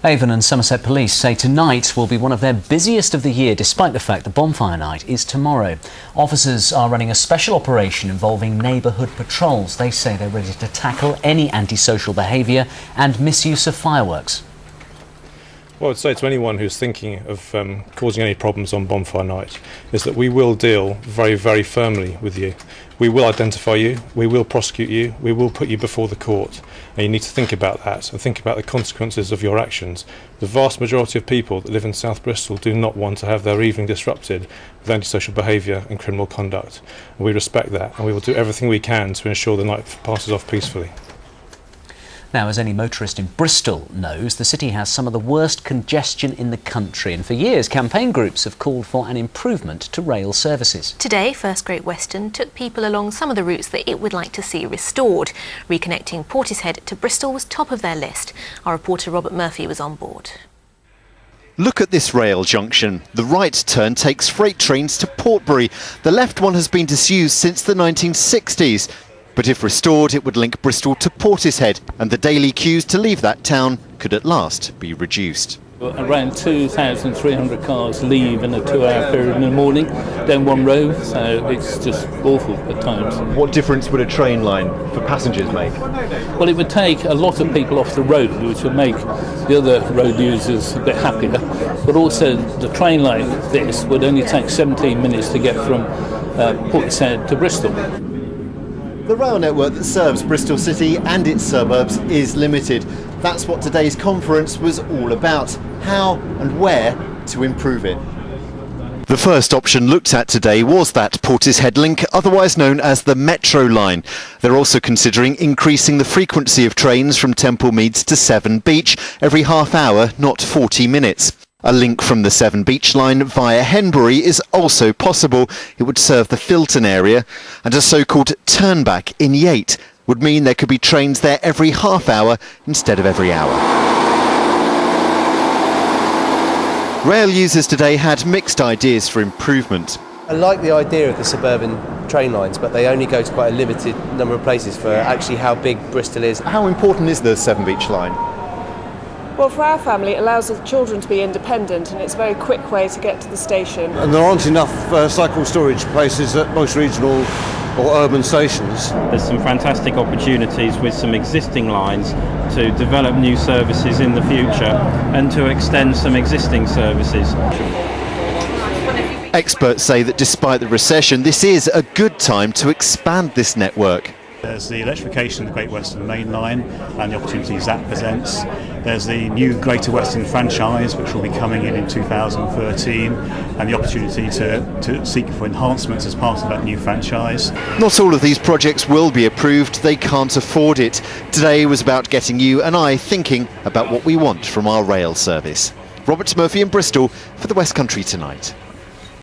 Avon and Somerset Police say tonight will be one of their busiest of the year, despite the fact the bonfire night is tomorrow. Officers are running a special operation involving neighbourhood patrols. They say they're ready to tackle any antisocial behaviour and misuse of fireworks. What I'd say to anyone who's thinking of causing any problems on bonfire night is that we will deal very, very firmly with you. We will identify you, we will prosecute you, we will put you before the court. And you need to think about that and think about the consequences of your actions. The vast majority of people that live in South Bristol do not want to have their evening disrupted with antisocial behaviour and criminal conduct. And we respect that, and we will do everything we can to ensure the night passes off peacefully. Now, as any motorist in Bristol knows, the city has some of the worst congestion in the country, and for years campaign groups have called for an improvement to rail services. Today, First Great Western took people along some of the routes that it would like to see restored. Reconnecting Portishead to Bristol was top of their list. Our reporter Robert Murphy was on board. Look at this rail junction. The right turn takes freight trains to Portbury. The left one has been disused since the 1960s. But if restored, it would link Bristol to Portishead, and the daily queues to leave that town could at last be reduced. Around 2,300 cars leave in a 2-hour period in the morning down one road, so it's just awful at times. What difference would a train line for passengers make? Well, it would take a lot of people off the road, which would make the other road users a bit happier, but also the train like this would only take 17 minutes to get from Portishead to Bristol. The rail network that serves Bristol City and its suburbs is limited. That's what today's conference was all about, how and where to improve it. The first option looked at today was that Portishead link, otherwise known as the Metro line. They're also considering increasing the frequency of trains from Temple Meads to Severn Beach every half hour, not 40 minutes. A link from the Severn Beach line via Henbury is also possible. It would serve the Filton area, and a so-called turnback in Yate would mean there could be trains there every half hour instead of every hour. Rail users today had mixed ideas for improvement. I like the idea of the suburban train lines, but they only go to quite a limited number of places for actually how big Bristol is. How important is the Severn Beach line? Well, for our family, it allows the children to be independent, and it's a very quick way to get to the station. And there aren't enough cycle storage places at most regional or urban stations. There's some fantastic opportunities with some existing lines to develop new services in the future and to extend some existing services. Experts say that despite the recession, this is a good time to expand this network. There's the electrification of the Great Western Main Line and the opportunities that presents. There's the new Greater Western franchise, which will be coming in 2013, and the opportunity to seek for enhancements as part of that new franchise. Not all of these projects will be approved. They can't afford it. Today was about getting you and I thinking about what we want from our rail service. Robert Murphy in Bristol for the West Country Tonight.